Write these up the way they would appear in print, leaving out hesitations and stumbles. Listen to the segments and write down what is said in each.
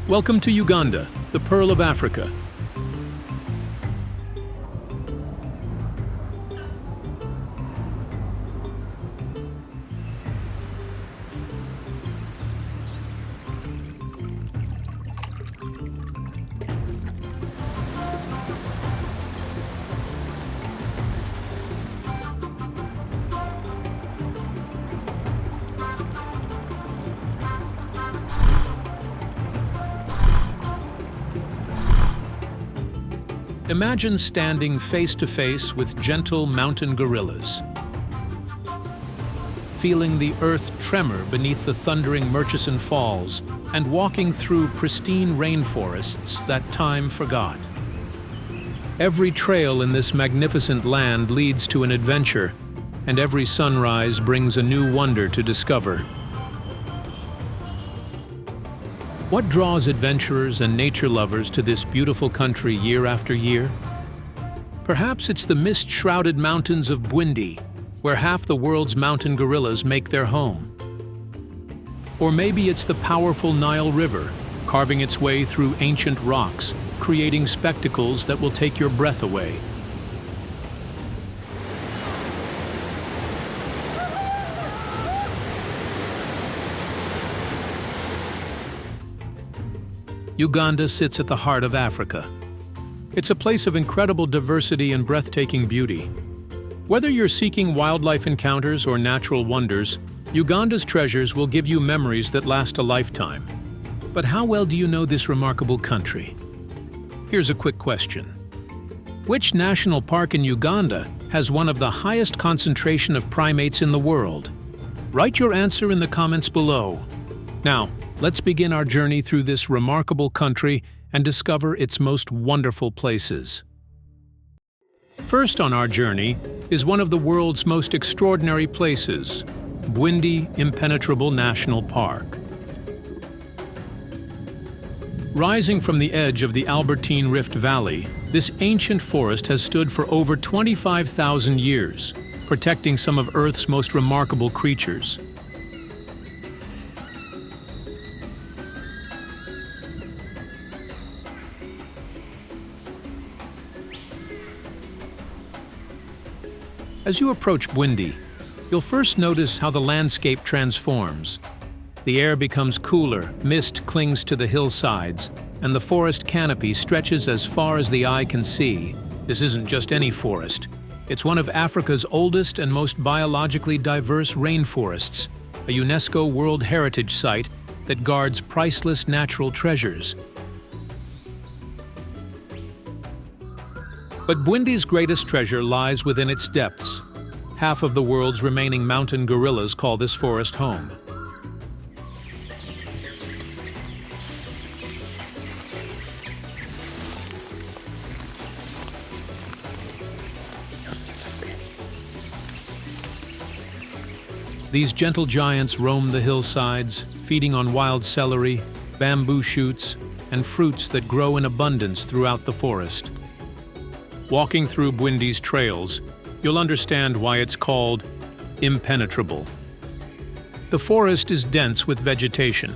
Welcome to Uganda, the Pearl of Africa. Imagine standing face to face with gentle mountain gorillas, feeling the earth tremor beneath the thundering Murchison Falls, and walking through pristine rainforests that time forgot. Every trail in this magnificent land leads to an adventure, and every sunrise brings a new wonder to discover. What draws adventurers and nature lovers to this beautiful country year after year? Perhaps it's the mist-shrouded mountains of Bwindi, where half the world's mountain gorillas make their home. Or maybe it's the powerful Nile River, carving its way through ancient rocks, creating spectacles that will take your breath away. Uganda sits at the heart of Africa. It's a place of incredible diversity and breathtaking beauty. Whether you're seeking wildlife encounters or natural wonders, Uganda's treasures will give you memories that last a lifetime. But how well do you know this remarkable country? Here's a quick question. Which national park in Uganda has one of the highest concentration of primates in the world? Write your answer in the comments below. Now, let's begin our journey through this remarkable country and discover its most wonderful places. First on our journey is one of the world's most extraordinary places, Bwindi Impenetrable National Park. Rising from the edge of the Albertine Rift Valley, this ancient forest has stood for over 25,000 years, protecting some of Earth's most remarkable creatures. As you approach Bwindi, you'll first notice how the landscape transforms. The air becomes cooler, mist clings to the hillsides, and the forest canopy stretches as far as the eye can see. This isn't just any forest. It's one of Africa's oldest and most biologically diverse rainforests, a UNESCO World Heritage Site that guards priceless natural treasures. But Bwindi's greatest treasure lies within its depths. Half of the world's remaining mountain gorillas call this forest home. These gentle giants roam the hillsides, feeding on wild celery, bamboo shoots, and fruits that grow in abundance throughout the forest. Walking through Bwindi's trails, you'll understand why it's called impenetrable. The forest is dense with vegetation,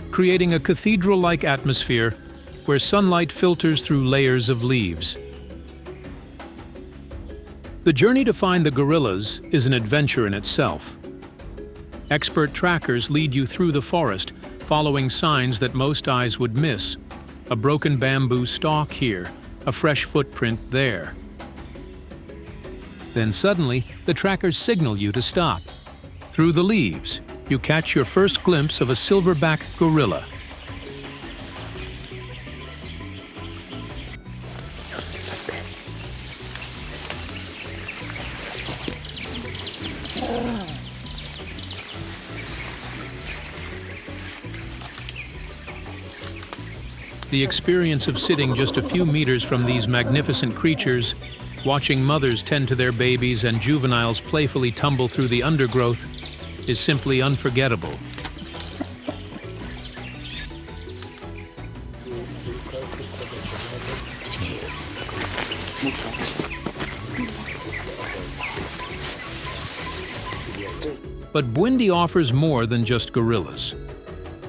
creating a cathedral-like atmosphere where sunlight filters through layers of leaves. The journey to find the gorillas is an adventure in itself. Expert trackers lead you through the forest, following signs that most eyes would miss. A broken bamboo stalk here, a fresh footprint there. Then suddenly, the trackers signal you to stop. Through the leaves, you catch your first glimpse of a silverback gorilla. The experience of sitting just a few meters from these magnificent creatures, watching mothers tend to their babies and juveniles playfully tumble through the undergrowth, is simply unforgettable. But Bwindi offers more than just gorillas.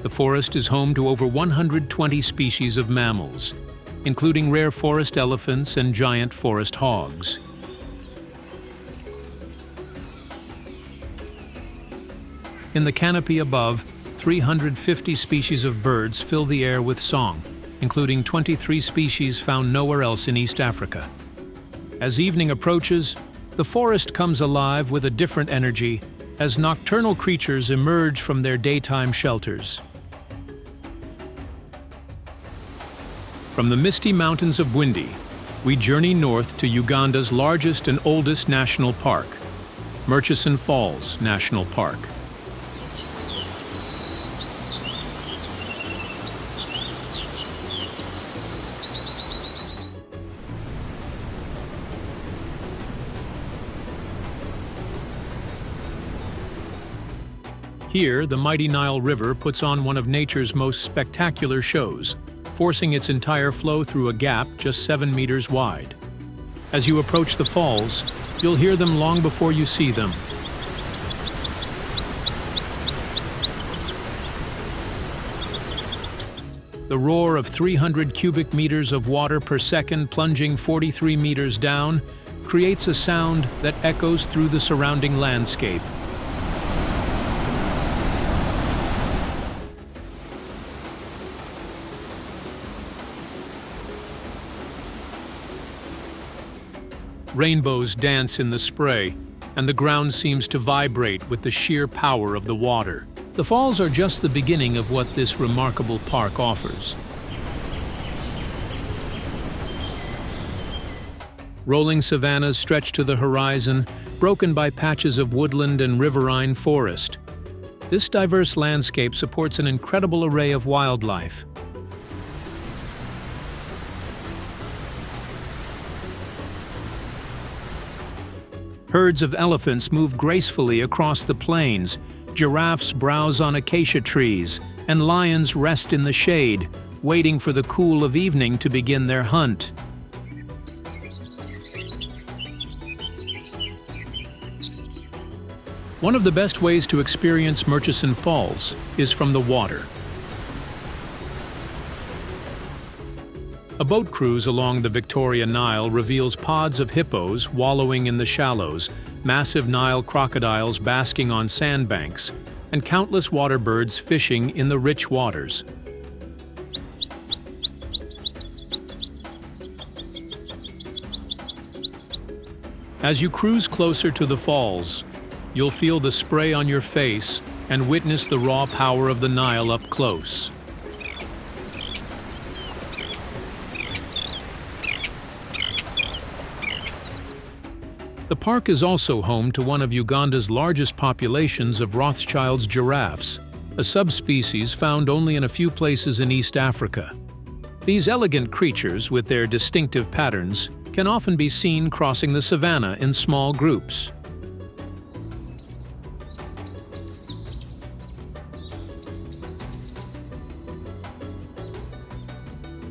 The forest is home to over 120 species of mammals, including rare forest elephants and giant forest hogs. In the canopy above, 350 species of birds fill the air with song, including 23 species found nowhere else in East Africa. As evening approaches, the forest comes alive with a different energy as nocturnal creatures emerge from their daytime shelters. From the misty mountains of Bwindi, we journey north to Uganda's largest and oldest national park, Murchison Falls National Park. Here, the mighty Nile River puts on one of nature's most spectacular shows, forcing its entire flow through a gap just 7 meters wide. As you approach the falls, you'll hear them long before you see them. The roar of 300 cubic meters of water per second plunging 43 meters down creates a sound that echoes through the surrounding landscape. Rainbows dance in the spray, and the ground seems to vibrate with the sheer power of the water. The falls are just the beginning of what this remarkable park offers. Rolling savannas stretch to the horizon, broken by patches of woodland and riverine forest. This diverse landscape supports an incredible array of wildlife. Herds of elephants move gracefully across the plains, giraffes browse on acacia trees, and lions rest in the shade, waiting for the cool of evening to begin their hunt. One of the best ways to experience Murchison Falls is from the water. A boat cruise along the Victoria Nile reveals pods of hippos wallowing in the shallows, massive Nile crocodiles basking on sandbanks, and countless water birds fishing in the rich waters. As you cruise closer to the falls, you'll feel the spray on your face and witness the raw power of the Nile up close. The park is also home to one of Uganda's largest populations of Rothschild's giraffes, a subspecies found only in a few places in East Africa. These elegant creatures, with their distinctive patterns, can often be seen crossing the savanna in small groups.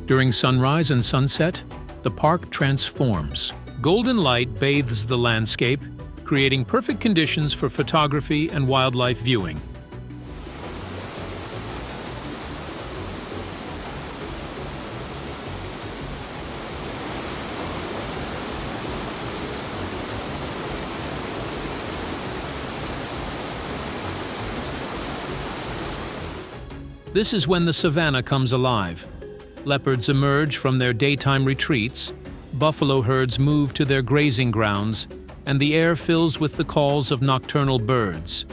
During sunrise and sunset, the park transforms. Golden light bathes the landscape, creating perfect conditions for photography and wildlife viewing. This is when the savanna comes alive. Leopards emerge from their daytime retreats, buffalo herds move to their grazing grounds, and the air fills with the calls of nocturnal birds.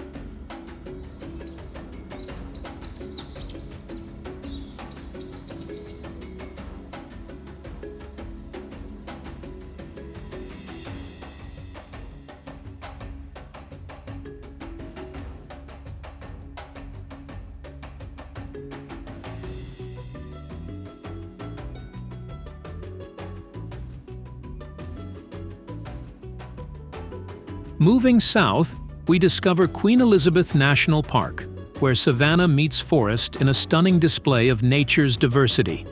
Moving south, we discover Queen Elizabeth National Park, where savanna meets forest in a stunning display of nature's diversity.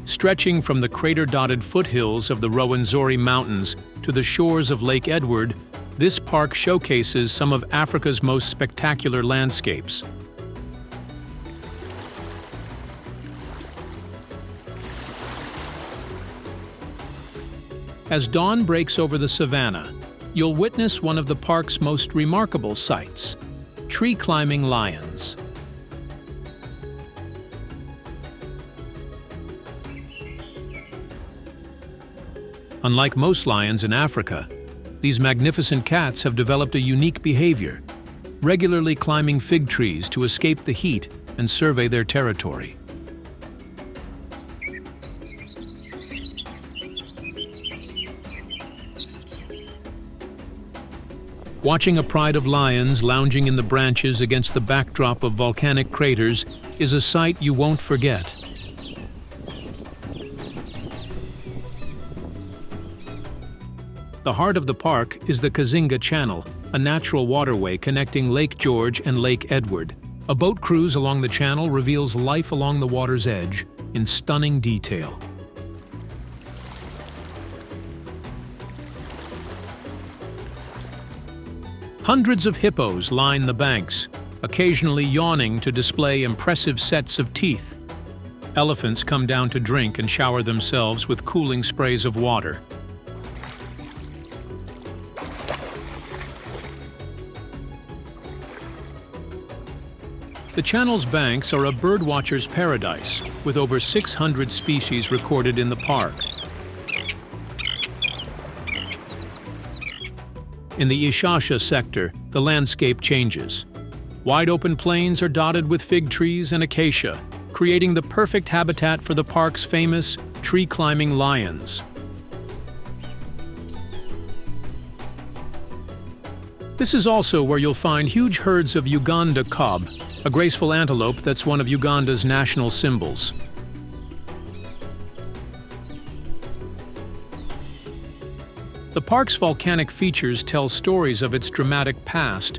Stretching from the crater-dotted foothills of the Rwenzori Mountains to the shores of Lake Edward, this park showcases some of Africa's most spectacular landscapes. As dawn breaks over the savanna, you'll witness one of the park's most remarkable sights: tree-climbing lions. Unlike most lions in Africa, these magnificent cats have developed a unique behavior, regularly climbing fig trees to escape the heat and survey their territory. Watching a pride of lions lounging in the branches against the backdrop of volcanic craters is a sight you won't forget. The heart of the park is the Kazinga Channel, a natural waterway connecting Lake George and Lake Edward. A boat cruise along the channel reveals life along the water's edge in stunning detail. Hundreds of hippos line the banks, occasionally yawning to display impressive sets of teeth. Elephants come down to drink and shower themselves with cooling sprays of water. The channel's banks are a birdwatcher's paradise, with over 600 species recorded in the park. In the Ishasha sector, the landscape changes. Wide-open plains are dotted with fig trees and acacia, creating the perfect habitat for the park's famous tree-climbing lions. This is also where you'll find huge herds of Uganda kob, a graceful antelope that's one of Uganda's national symbols. The park's volcanic features tell stories of its dramatic past.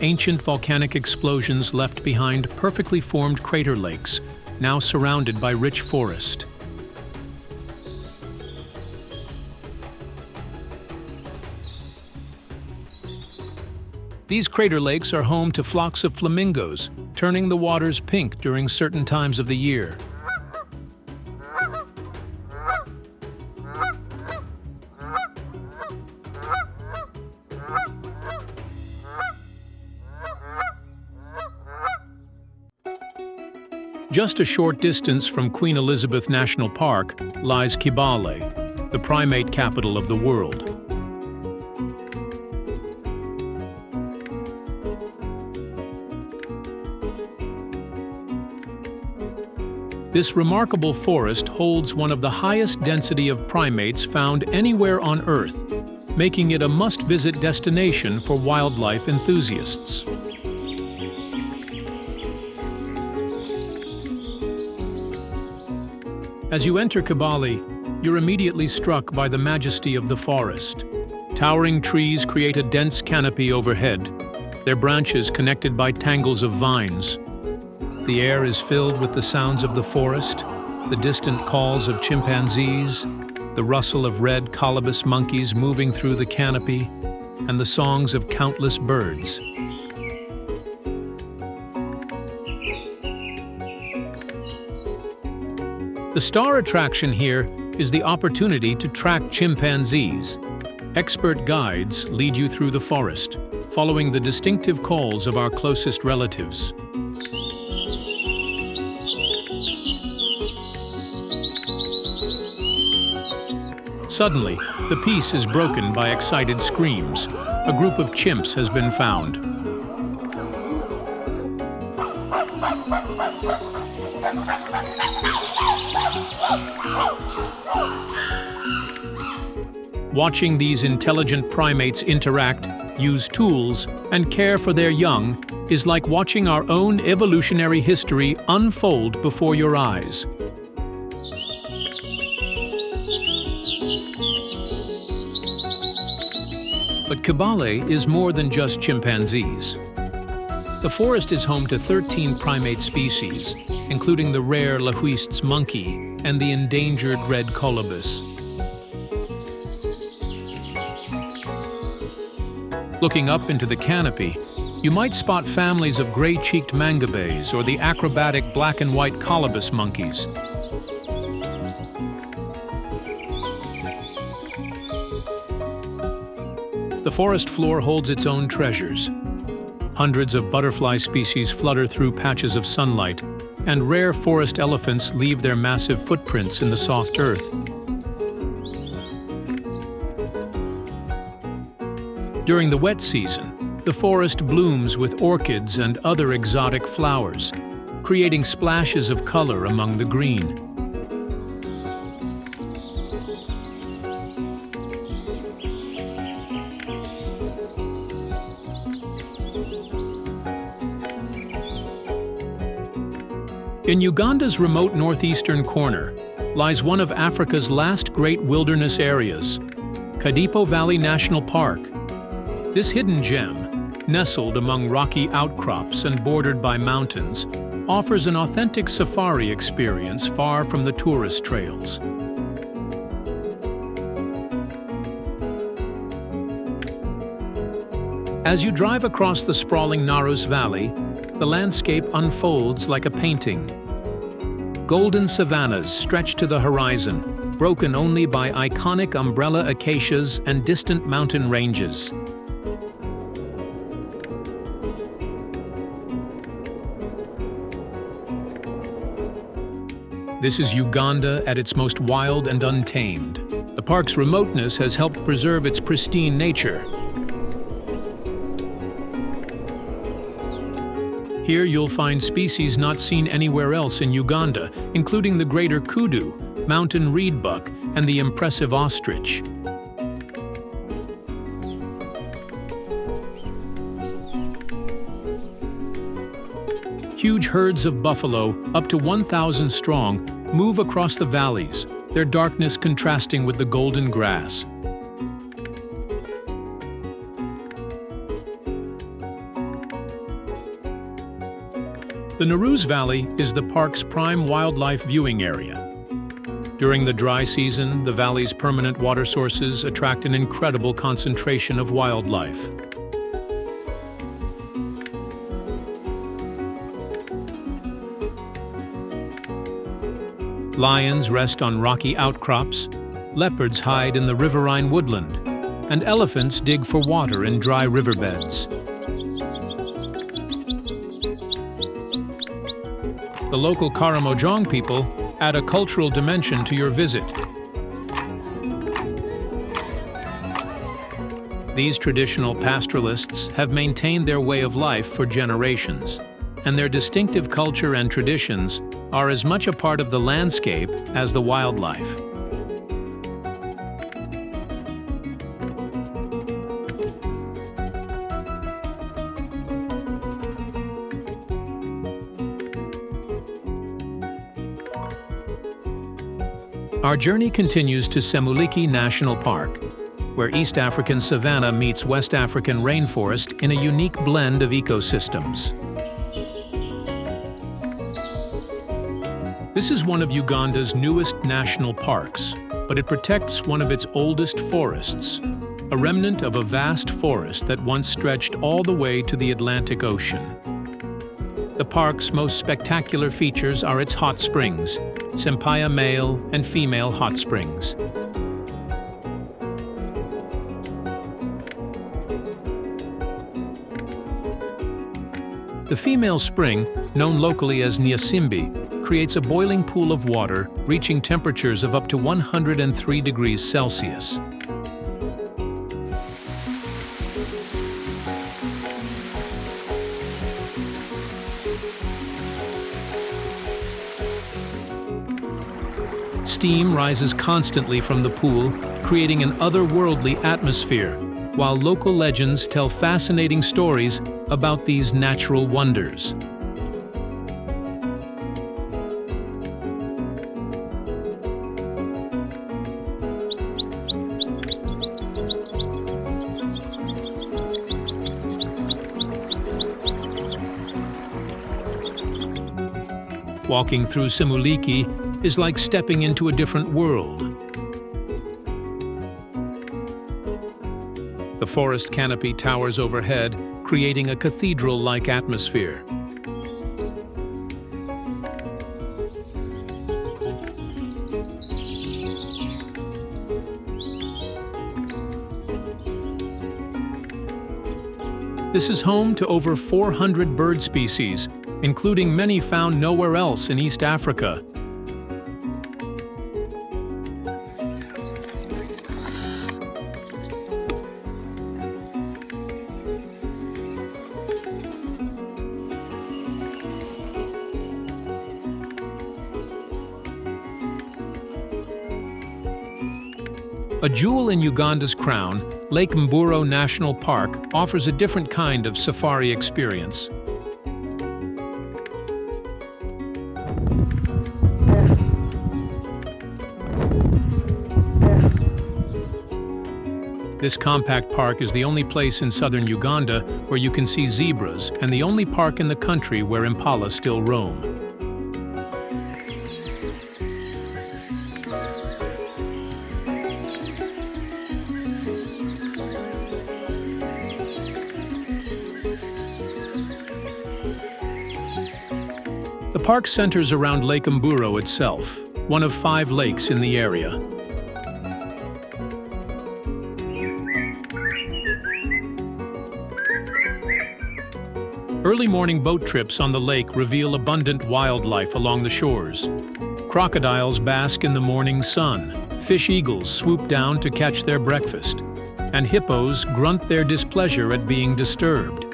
Ancient volcanic explosions left behind perfectly formed crater lakes, now surrounded by rich forest. These crater lakes are home to flocks of flamingos, turning the waters pink during certain times of the year. Just a short distance from Queen Elizabeth National Park lies Kibale, the primate capital of the world. This remarkable forest holds one of the highest density of primates found anywhere on Earth, making it a must-visit destination for wildlife enthusiasts. As you enter Kibale, you're immediately struck by the majesty of the forest. Towering trees create a dense canopy overhead, their branches connected by tangles of vines. The air is filled with the sounds of the forest, the distant calls of chimpanzees, the rustle of red colobus monkeys moving through the canopy, and the songs of countless birds. The star attraction here is the opportunity to track chimpanzees. Expert guides lead you through the forest, following the distinctive calls of our closest relatives. Suddenly, the peace is broken by excited screams. A group of chimps has been found. Watching these intelligent primates interact, use tools, and care for their young is like watching our own evolutionary history unfold before your eyes. But Kibale is more than just chimpanzees. The forest is home to 13 primate species, including the rare Lahuist's monkey and the endangered red colobus. Looking up into the canopy, you might spot families of gray-cheeked mangabes or the acrobatic black and white colobus monkeys. The forest floor holds its own treasures. Hundreds of butterfly species flutter through patches of sunlight, and rare forest elephants leave their massive footprints in the soft earth. During the wet season, the forest blooms with orchids and other exotic flowers, creating splashes of color among the green. In Uganda's remote northeastern corner lies one of Africa's last great wilderness areas, Kidepo Valley National Park. This hidden gem, nestled among rocky outcrops and bordered by mountains, offers an authentic safari experience far from the tourist trails. As you drive across the sprawling Narus Valley, the landscape unfolds like a painting. Golden savannas stretch to the horizon, broken only by iconic umbrella acacias and distant mountain ranges. This is Uganda at its most wild and untamed. The park's remoteness has helped preserve its pristine nature. Here you'll find species not seen anywhere else in Uganda, including the greater kudu, mountain reedbuck, and the impressive ostrich. Huge herds of buffalo, up to 1,000 strong, move across the valleys, their darkness contrasting with the golden grass. The Narus Valley is the park's prime wildlife viewing area. During the dry season, the valley's permanent water sources attract an incredible concentration of wildlife. Lions rest on rocky outcrops, leopards hide in the riverine woodland, and elephants dig for water in dry riverbeds. The local Karamojong people add a cultural dimension to your visit. These traditional pastoralists have maintained their way of life for generations, and their distinctive culture and traditions are as much a part of the landscape as the wildlife. Our journey continues to Semuliki National Park, where East African savanna meets West African rainforest in a unique blend of ecosystems. This is one of Uganda's newest national parks, but it protects one of its oldest forests, a remnant of a vast forest that once stretched all the way to the Atlantic Ocean. The park's most spectacular features are its hot springs, Sempaya male and female hot springs. The female spring, known locally as Nyasimbi, creates a boiling pool of water reaching temperatures of up to 103 degrees Celsius. Steam rises constantly from the pool, creating an otherworldly atmosphere, while local legends tell fascinating stories about these natural wonders. Walking through Semuliki is like stepping into a different world. The forest canopy towers overhead, creating a cathedral-like atmosphere. This is home to over 400 bird species, including many found nowhere else in East Africa. A jewel in Uganda's crown, Lake Mburo National Park offers a different kind of safari experience. This compact park is the only place in southern Uganda where you can see zebras and the only park in the country where impala still roam. The park centers around Lake Mburo itself, one of 5 lakes in the area. Early morning boat trips on the lake reveal abundant wildlife along the shores. Crocodiles bask in the morning sun, fish eagles swoop down to catch their breakfast, and hippos grunt their displeasure at being disturbed.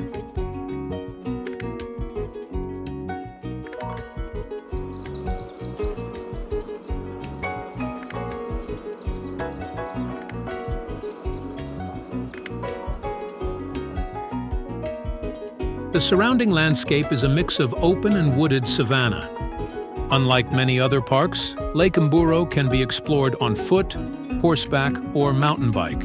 The surrounding landscape is a mix of open and wooded savanna. Unlike many other parks, Lake Mburo can be explored on foot, horseback, or mountain bike.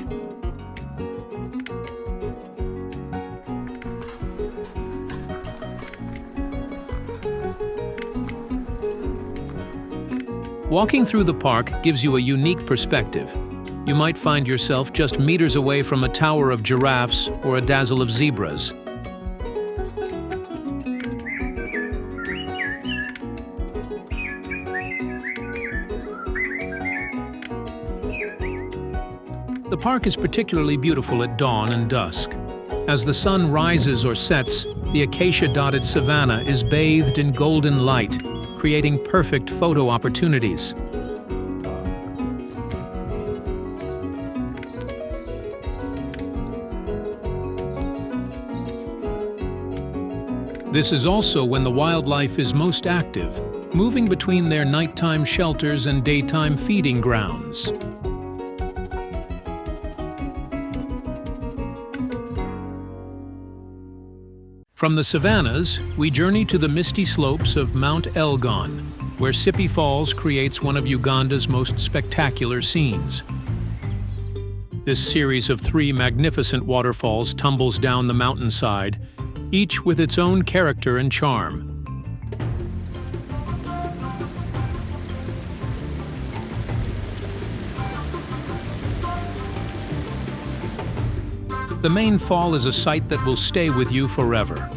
Walking through the park gives you a unique perspective. You might find yourself just meters away from a tower of giraffes or a dazzle of zebras. The park is particularly beautiful at dawn and dusk. As the sun rises or sets, the acacia-dotted savanna is bathed in golden light, creating perfect photo opportunities. This is also when the wildlife is most active, moving between their nighttime shelters and daytime feeding grounds. From the savannas, we journey to the misty slopes of Mount Elgon, where Sipi Falls creates one of Uganda's most spectacular scenes. This series of 3 magnificent waterfalls tumbles down the mountainside, each with its own character and charm. The main fall is a sight that will stay with you forever.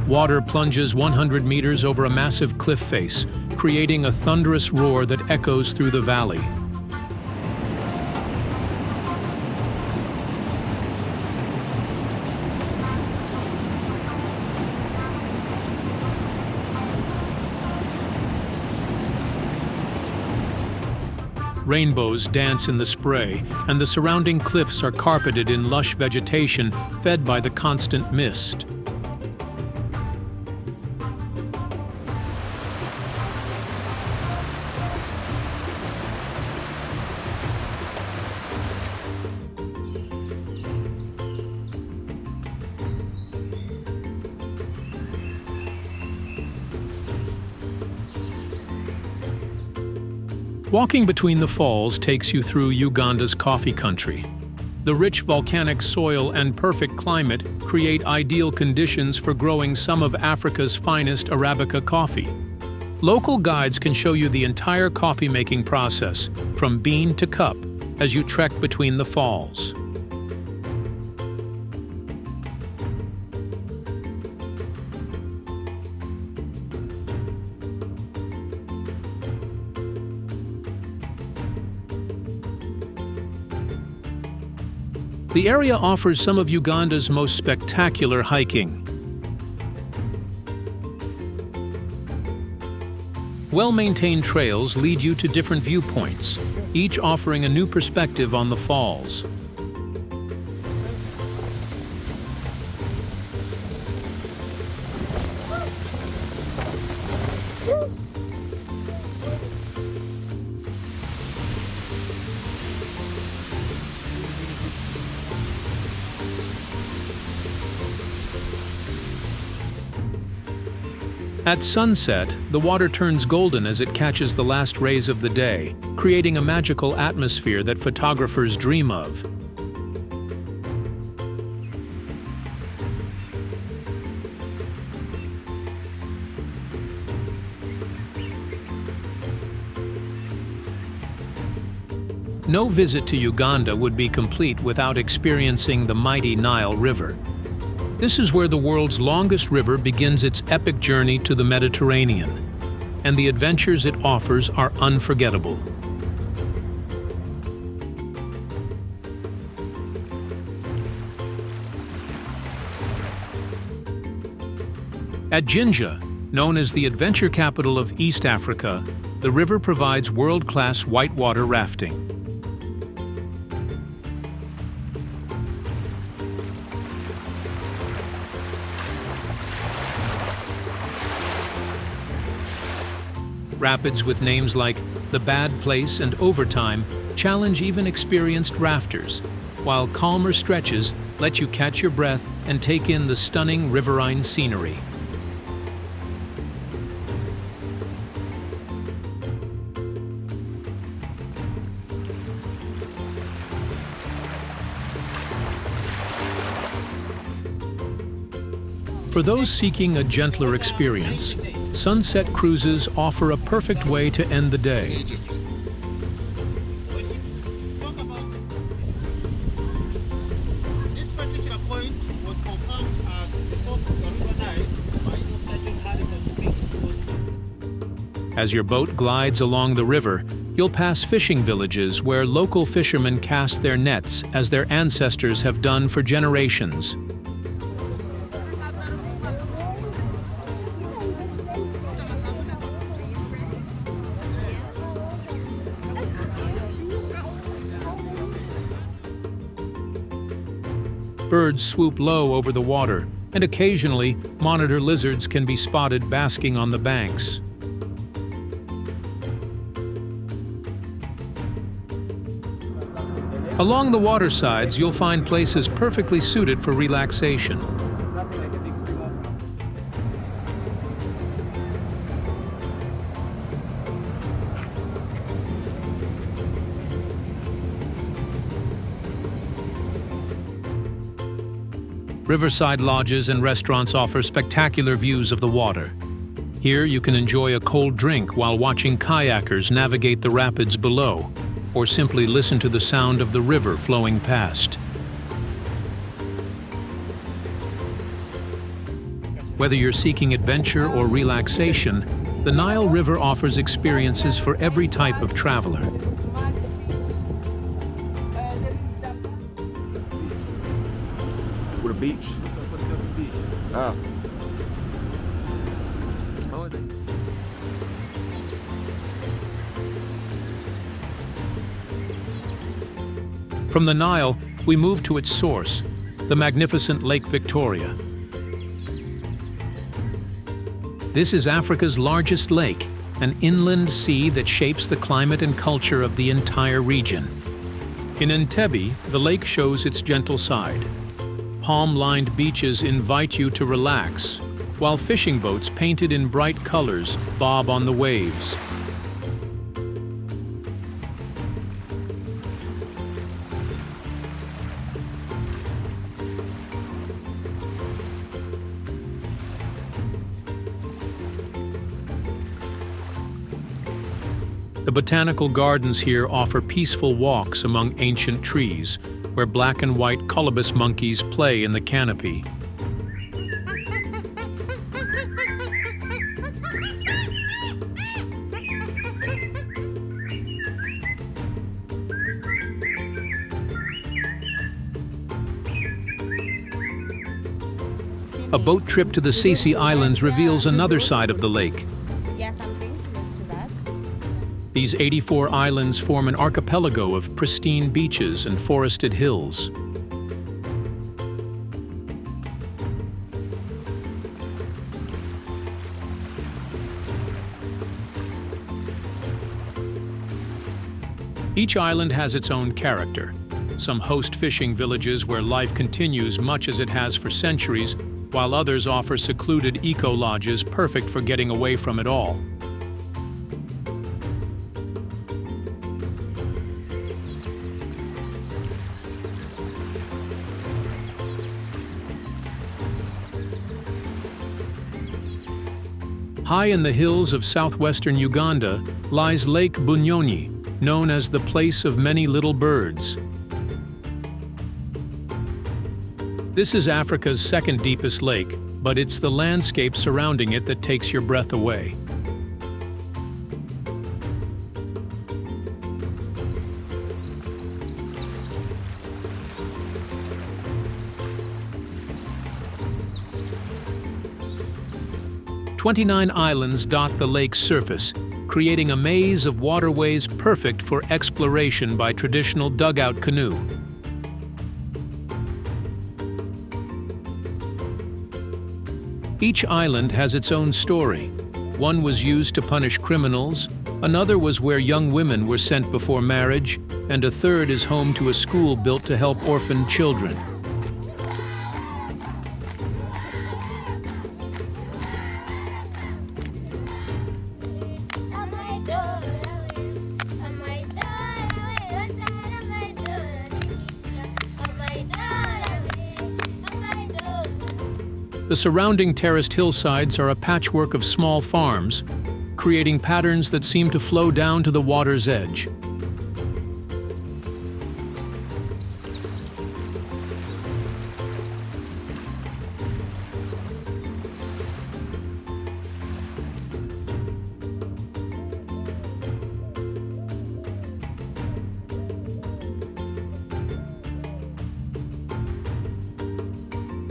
Water plunges 100 meters over a massive cliff face, creating a thunderous roar that echoes through the valley. Rainbows dance in the spray, and the surrounding cliffs are carpeted in lush vegetation fed by the constant mist. Walking between the falls takes you through Uganda's coffee country. The rich volcanic soil and perfect climate create ideal conditions for growing some of Africa's finest Arabica coffee. Local guides can show you the entire coffee-making process, from bean to cup, as you trek between the falls. The area offers some of Uganda's most spectacular hiking. Well-maintained trails lead you to different viewpoints, each offering a new perspective on the falls. At sunset, the water turns golden as it catches the last rays of the day, creating a magical atmosphere that photographers dream of. No visit to Uganda would be complete without experiencing the mighty Nile River. This is where the world's longest river begins its epic journey to the Mediterranean, and the adventures it offers are unforgettable. At Jinja, known as the adventure capital of East Africa, the river provides world-class whitewater rafting. Rapids with names like The Bad Place and Overtime challenge even experienced rafters, while calmer stretches let you catch your breath and take in the stunning riverine scenery. For those seeking a gentler experience, sunset cruises offer a perfect way to end the day. This particular point was confirmed as the source of the River Nile by Smith. As your boat glides along the river, you'll pass fishing villages where local fishermen cast their nets as their ancestors have done for generations. Birds swoop low over the water, and occasionally, monitor lizards can be spotted basking on the banks. Along the watersides, you'll find places perfectly suited for relaxation. Riverside lodges and restaurants offer spectacular views of the water. Here you can enjoy a cold drink while watching kayakers navigate the rapids below, or simply listen to the sound of the river flowing past. Whether you're seeking adventure or relaxation, the Nile River offers experiences for every type of traveler. With a beach. Ah. From the Nile, we move to its source, the magnificent Lake Victoria. This is Africa's largest lake, an inland sea that shapes the climate and culture of the entire region. In Entebbe, the lake shows its gentle side. Palm-lined beaches invite you to relax, while fishing boats painted in bright colors bob on the waves. The botanical gardens here offer peaceful walks among ancient trees, where black and white colobus monkeys play in the canopy. A boat trip to the Sisi Islands reveals another side of the lake. Yeah, something close to that. These 84 islands form an archipelago of pristine beaches and forested hills. Each island has its own character. Some host fishing villages where life continues much as it has for centuries, while others offer secluded eco-lodges perfect for getting away from it all. High in the hills of southwestern Uganda lies Lake Bunyonyi, known as the place of many little birds. This is Africa's second deepest lake, but it's the landscape surrounding it that takes your breath away. "29 islands dot the lake's surface, creating a maze of waterways perfect for exploration by traditional dugout canoe. Each island has its own story. One was used to punish criminals, another was where young women were sent before marriage, and a third is home to a school built to help orphaned children. The surrounding terraced hillsides are a patchwork of small farms, creating patterns that seem to flow down to the water's edge.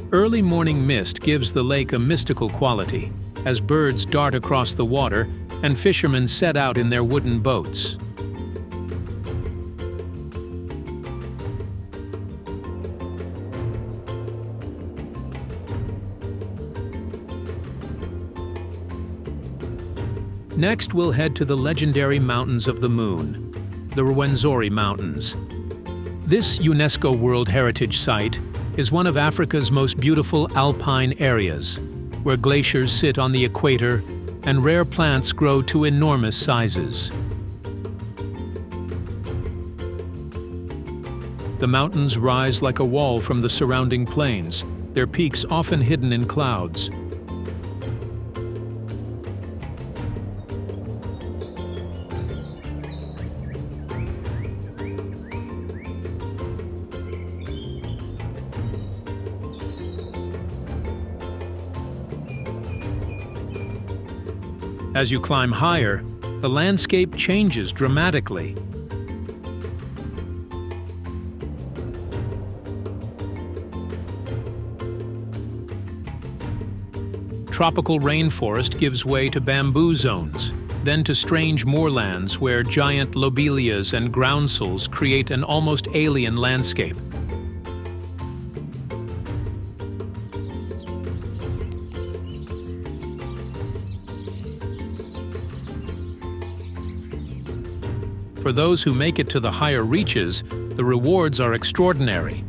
Early morning mist gives the lake a mystical quality, as birds dart across the water and fishermen set out in their wooden boats. Next, we'll head to the legendary Mountains of the Moon, the Rwenzori Mountains. This UNESCO World Heritage Site is one of Africa's most beautiful alpine areas, where glaciers sit on the equator and rare plants grow to enormous sizes. The mountains rise like a wall from the surrounding plains, their peaks often hidden in clouds. As you climb higher, the landscape changes dramatically. Tropical rainforest gives way to bamboo zones, then to strange moorlands where giant lobelias and groundsels create an almost alien landscape. For those who make it to the higher reaches, the rewards are extraordinary.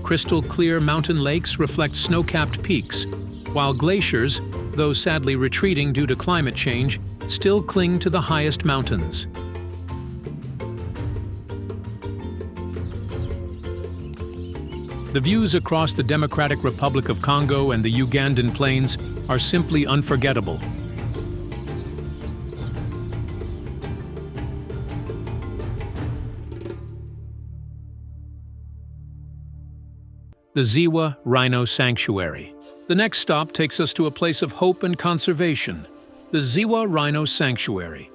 Crystal clear mountain lakes reflect snow-capped peaks, while glaciers, though sadly retreating due to climate change, still cling to the highest mountains. The views across the Democratic Republic of Congo and the Ugandan plains are simply unforgettable. The Ziwa Rhino Sanctuary. The next stop takes us to a place of hope and conservation, the Ziwa Rhino Sanctuary.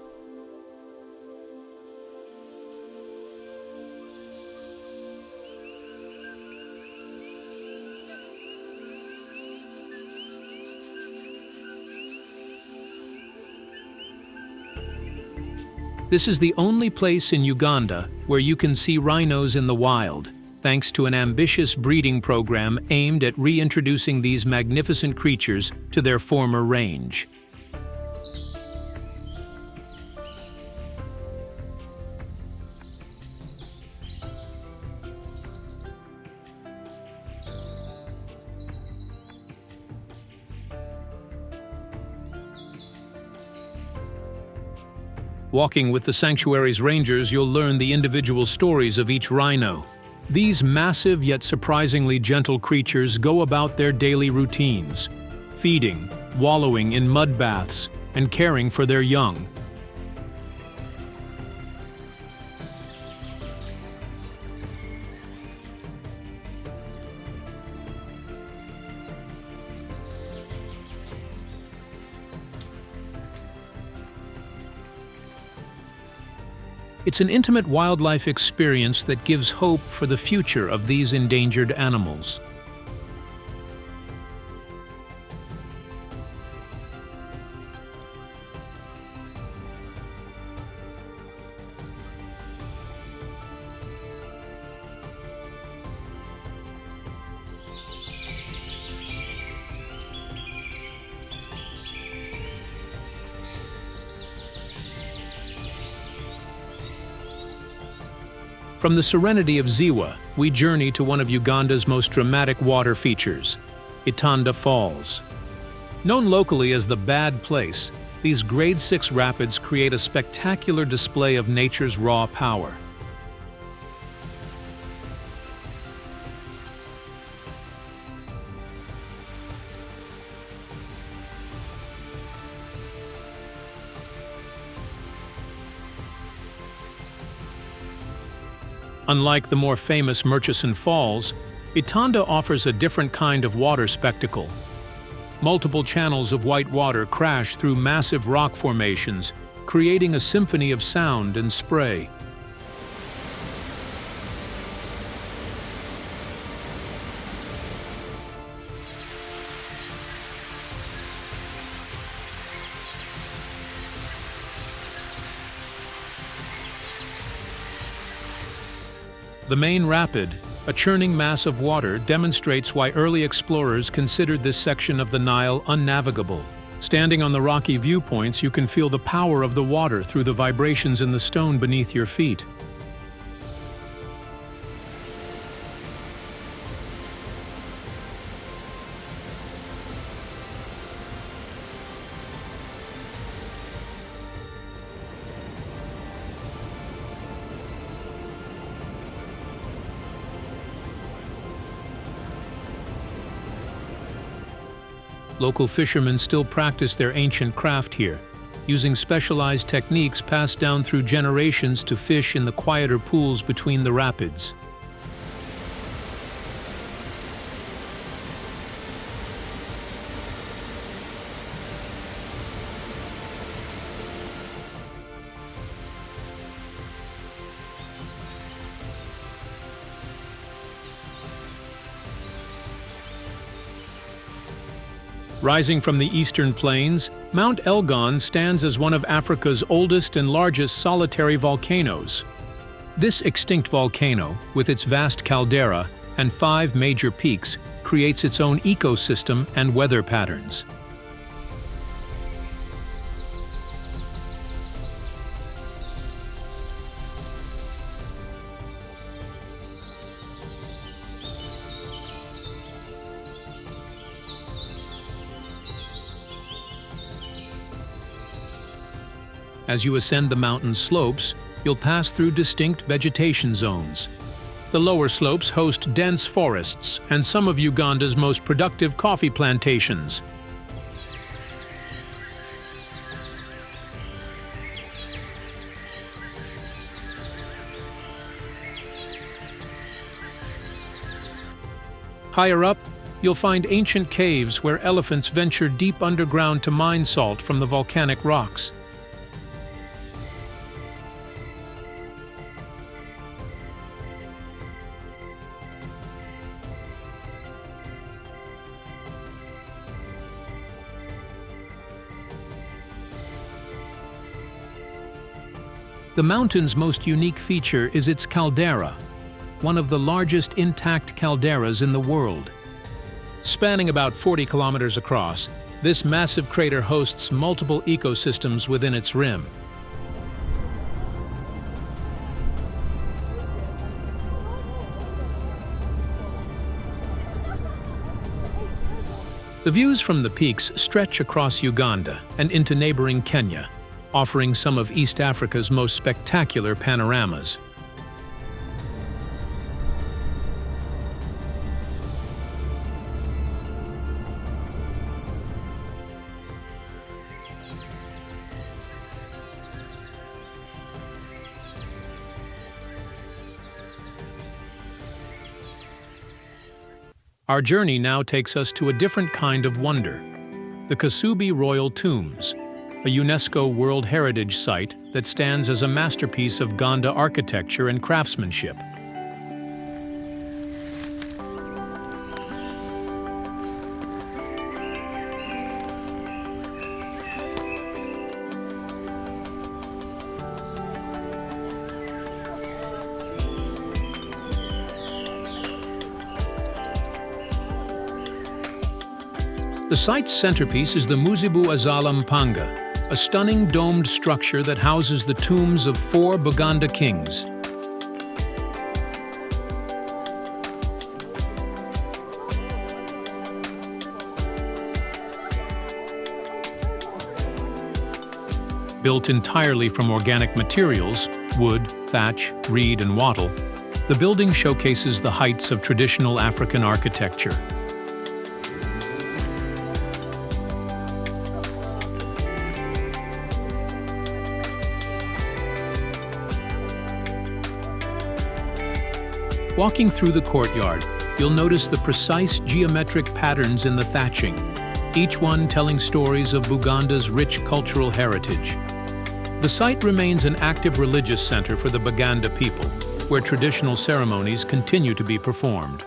This is the only place in Uganda where you can see rhinos in the wild, thanks to an ambitious breeding program aimed at reintroducing these magnificent creatures to their former range. Walking with the sanctuary's rangers, you'll learn the individual stories of each rhino. These massive yet surprisingly gentle creatures go about their daily routines, feeding, wallowing in mud baths, and caring for their young. It's an intimate wildlife experience that gives hope for the future of these endangered animals. From the serenity of Ziwa, we journey to one of Uganda's most dramatic water features, Itanda Falls. Known locally as the Bad Place, these Grade 6 rapids create a spectacular display of nature's raw power. Unlike the more famous Murchison Falls, Itanda offers a different kind of water spectacle. Multiple channels of white water crash through massive rock formations, creating a symphony of sound and spray. The main rapid, a churning mass of water, demonstrates why early explorers considered this section of the Nile unnavigable. Standing on the rocky viewpoints, you can feel the power of the water through the vibrations in the stone beneath your feet. Local fishermen still practice their ancient craft here, using specialized techniques passed down through generations to fish in the quieter pools between the rapids. Rising from the eastern plains, Mount Elgon stands as one of Africa's oldest and largest solitary volcanoes. This extinct volcano, with its vast caldera and 5 major peaks, creates its own ecosystem and weather patterns. As you ascend the mountain slopes, you'll pass through distinct vegetation zones. The lower slopes host dense forests and some of Uganda's most productive coffee plantations. Higher up, you'll find ancient caves where elephants venture deep underground to mine salt from the volcanic rocks. The mountain's most unique feature is its caldera, one of the largest intact calderas in the world. Spanning about 40 kilometers across, this massive crater hosts multiple ecosystems within its rim. The views from the peaks stretch across Uganda and into neighboring Kenya, offering some of East Africa's most spectacular panoramas. Our journey now takes us to a different kind of wonder, the Kasubi Royal Tombs, a UNESCO World Heritage Site that stands as a masterpiece of Uganda architecture and craftsmanship. The site's centerpiece is the Muzibu Azala Mpanga, a stunning domed structure that houses the tombs of 4 Buganda kings. Built entirely from organic materials, wood, thatch, reed, and wattle, the building showcases the heights of traditional African architecture. Walking through the courtyard, you'll notice the precise geometric patterns in the thatching, each one telling stories of Buganda's rich cultural heritage. The site remains an active religious center for the Buganda people, where traditional ceremonies continue to be performed.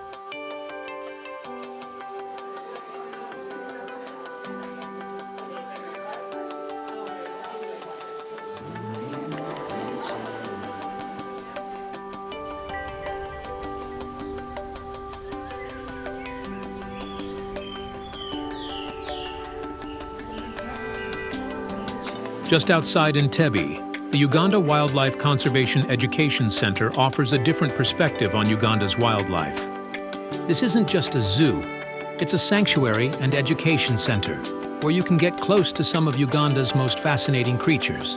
Just outside Entebbe, the Uganda Wildlife Conservation Education Center offers a different perspective on Uganda's wildlife. This isn't just a zoo, it's a sanctuary and education center where you can get close to some of Uganda's most fascinating creatures.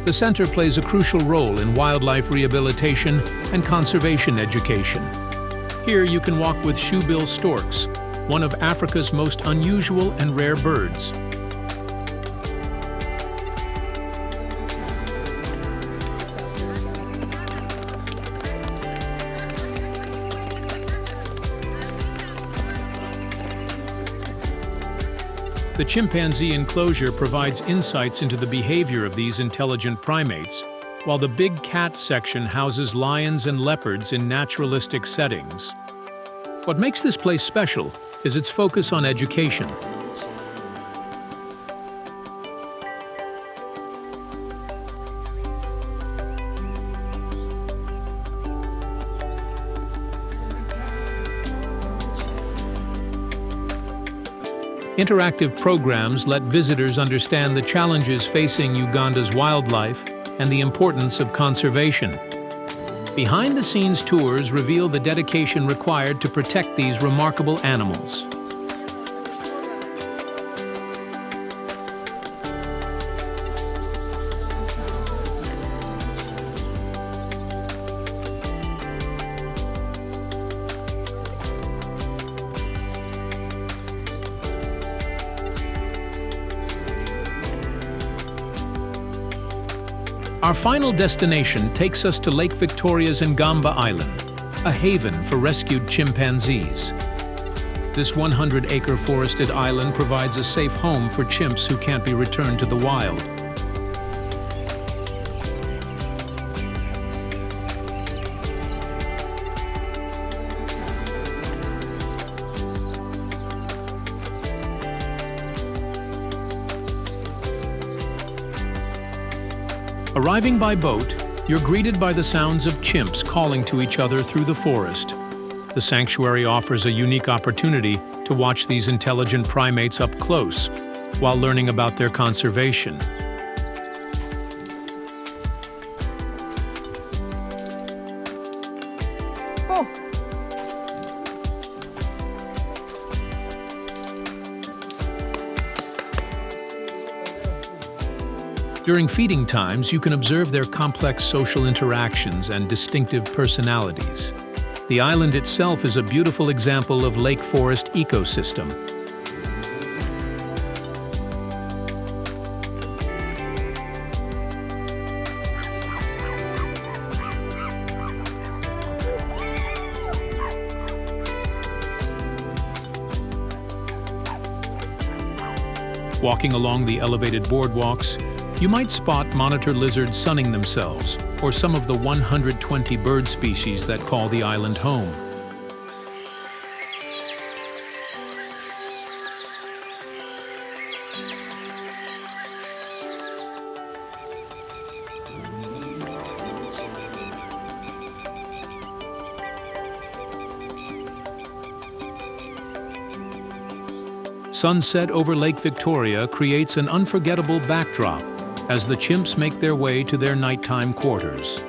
The center plays a crucial role in wildlife rehabilitation and conservation education. Here you can walk with shoebill storks, one of Africa's most unusual and rare birds. The chimpanzee enclosure provides insights into the behavior of these intelligent primates, while the big cat section houses lions and leopards in naturalistic settings. What makes this place special is its focus on education. Interactive programs let visitors understand the challenges facing Uganda's wildlife and the importance of conservation. Behind-the-scenes tours reveal the dedication required to protect these remarkable animals. Our final destination takes us to Lake Victoria's Ngamba Island, a haven for rescued chimpanzees. This 100-acre forested island provides a safe home for chimps who can't be returned to the wild. Arriving by boat, you're greeted by the sounds of chimps calling to each other through the forest. The sanctuary offers a unique opportunity to watch these intelligent primates up close while learning about their conservation. During feeding times, you can observe their complex social interactions and distinctive personalities. The island itself is a beautiful example of lake forest ecosystem. Walking along the elevated boardwalks, you might spot monitor lizards sunning themselves, or some of the 120 bird species that call the island home. Sunset over Lake Victoria creates an unforgettable backdrop as the chimps make their way to their nighttime quarters.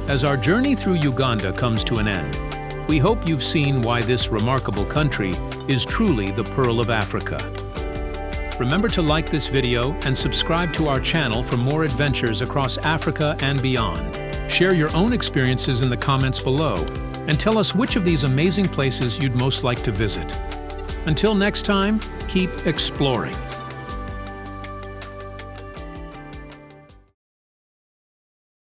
As our journey through Uganda comes to an end, we hope you've seen why this remarkable country is truly the Pearl of Africa. Remember to like this video and subscribe to our channel for more adventures across Africa and beyond. Share your own experiences in the comments below and tell us which of these amazing places you'd most like to visit. Until next time, keep exploring.